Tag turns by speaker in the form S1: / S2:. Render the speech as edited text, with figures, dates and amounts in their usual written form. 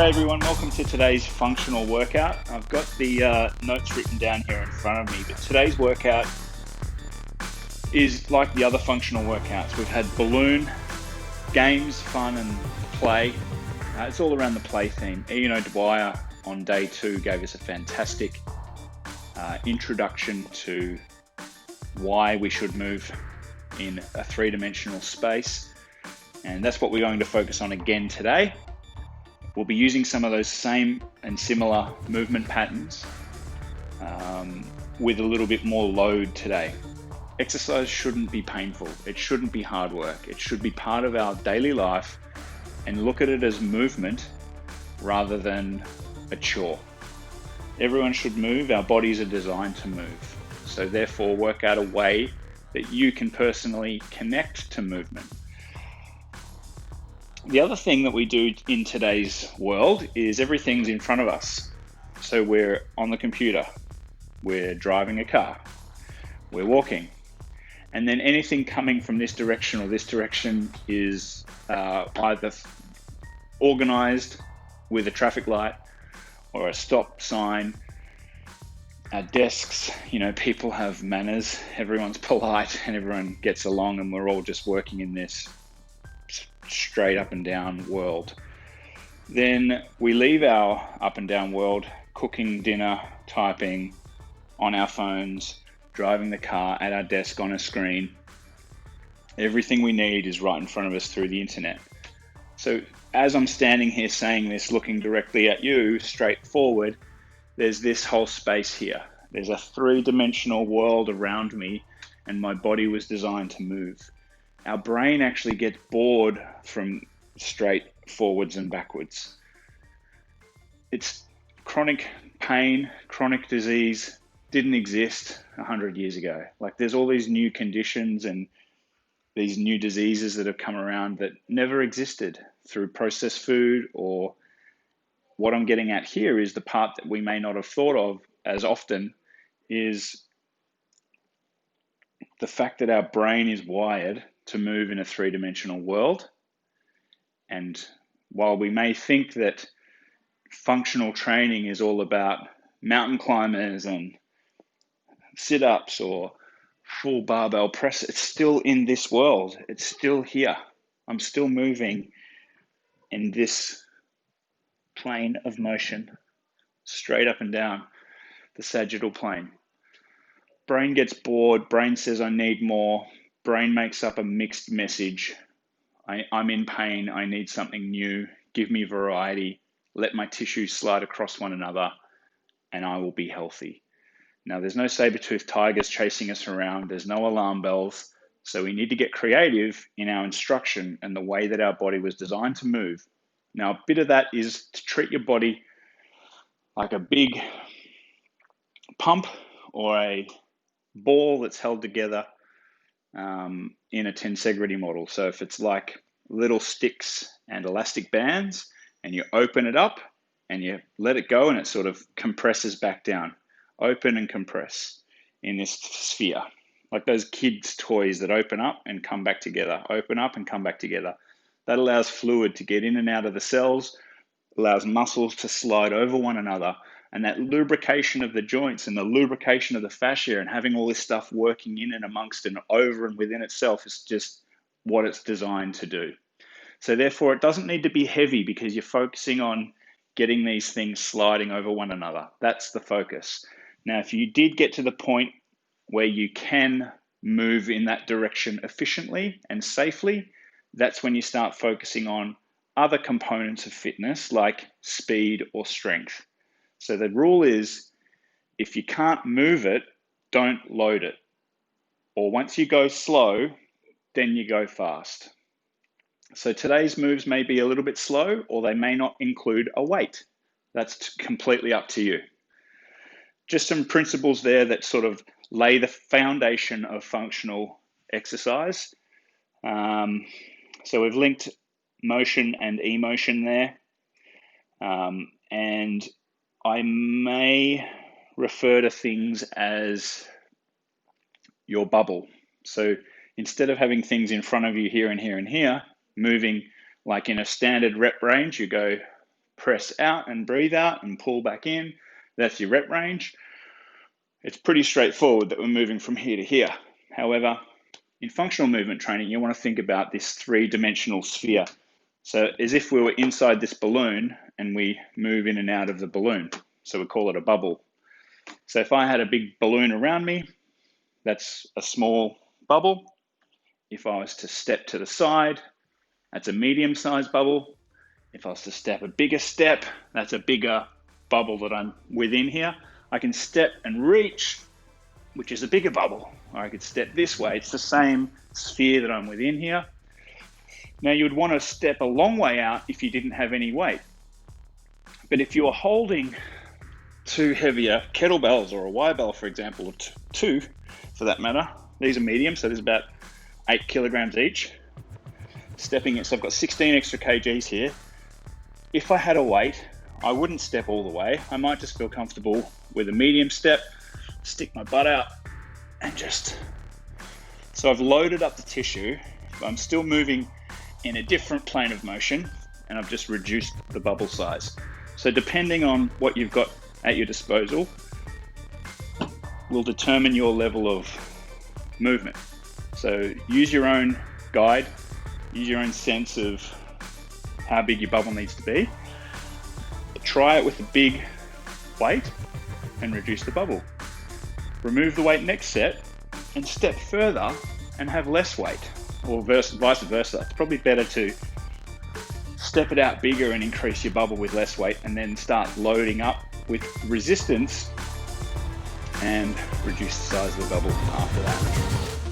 S1: G'day everyone, welcome to today's functional workout. I've got the notes written down here in front of me, but today's workout is like the other functional workouts. We've had balloon, games, fun and play. It's all around the play theme. Ian O'Dwyer on day 2 gave us a fantastic introduction to why we should move in a three-dimensional space. And that's what we're going to focus on again today. We'll be using some of those same and similar movement patterns with a little bit more load today. Exercise shouldn't be painful. It shouldn't be hard work. It should be part of our daily life and look at it as movement rather than a chore. Everyone should move. Our bodies are designed to move. So therefore, work out a way that you can personally connect to movement. The other thing that we do in today's world is everything's in front of us. So we're on the computer, we're driving a car, we're walking, and then anything coming from this direction or this direction is either organized with a traffic light or a stop sign. Our desks, people have manners, everyone's polite and everyone gets along, and we're all just working in this straight up and down world. Then we leave our up and down world, cooking dinner, typing on our phones, driving the car, at our desk on a screen. Everything we need is right in front of us through the internet. So as I'm standing here saying this, looking directly at you, straight forward, there's this whole space here. There's a three-dimensional world around me, and my body was designed to move. Our brain actually gets bored from straight forwards and backwards. It's chronic pain, chronic disease didn't exist 100 years ago. Like there's all these new conditions and these new diseases that have come around that never existed through processed food. Or what I'm getting at here is the part that we may not have thought of as often is the fact that our brain is wired to move in a three-dimensional world. And while we may think that functional training is all about mountain climbers and sit-ups or full barbell press, it's still in this world. It's still here. I'm still moving in this plane of motion, straight up and down the sagittal plane. Brain gets bored. Brain says, I need more. Brain makes up a mixed message. I'm in pain. I need something new. Give me variety. Let my tissues slide across one another and I will be healthy. Now, there's no saber-toothed tigers chasing us around. There's no alarm bells. So we need to get creative in our instruction and the way that our body was designed to move. Now, a bit of that is to treat your body like a big pump or a ball that's held together in a tensegrity model. So if it's like little sticks and elastic bands and you open it up and you let it go and it sort of compresses back down, open and compress in this sphere, like those kids' toys that open up and come back together, open up and come back together. That allows fluid to get in and out of the cells, allows muscles to slide over one another. And that lubrication of the joints and the lubrication of the fascia and having all this stuff working in and amongst and over and within itself is just what it's designed to do. So therefore, it doesn't need to be heavy because you're focusing on getting these things sliding over one another. That's the focus. Now, if you did get to the point where you can move in that direction efficiently and safely, that's when you start focusing on other components of fitness like speed or strength. So the rule is, if you can't move it, don't load it. Or once you go slow, then you go fast. So today's moves may be a little bit slow, or they may not include a weight. That's completely up to you. Just some principles there that sort of lay the foundation of functional exercise. So we've linked motion and emotion there. And I may refer to things as your bubble. So instead of having things in front of you here and here and here, moving like in a standard rep range, you go press out and breathe out and pull back in. That's your rep range. It's pretty straightforward that we're moving from here to here. However, in functional movement training, you want to think about this three-dimensional sphere. So as if we were inside this balloon and we move in and out of the balloon. So we call it a bubble. So if I had a big balloon around me, that's a small bubble. If I was to step to the side, that's a medium-sized bubble. If I was to step a bigger step, that's a bigger bubble that I'm within here. I can step and reach, which is a bigger bubble. Or I could step this way. It's the same sphere that I'm within here. Now you would want to step a long way out if you didn't have any weight. But if you're holding two heavier kettlebells or a Y-bell, for example, or two for that matter, these are medium, so there's about 8 kilograms each. Stepping it, so I've got 16 extra kgs here. If I had a weight, I wouldn't step all the way. I might just feel comfortable with a medium step, stick my butt out, and just, so I've loaded up the tissue, but I'm still moving in a different plane of motion, and I've just reduced the bubble size. So depending on what you've got at your disposal will determine your level of movement. So use your own guide, use your own sense of how big your bubble needs to be. Try it with a big weight and reduce the bubble. Remove the weight next set and step further and have less weight, or vice versa. It's probably better to step it out bigger and increase your bubble with less weight, and then start loading up with resistance and reduce the size of the bubble after that.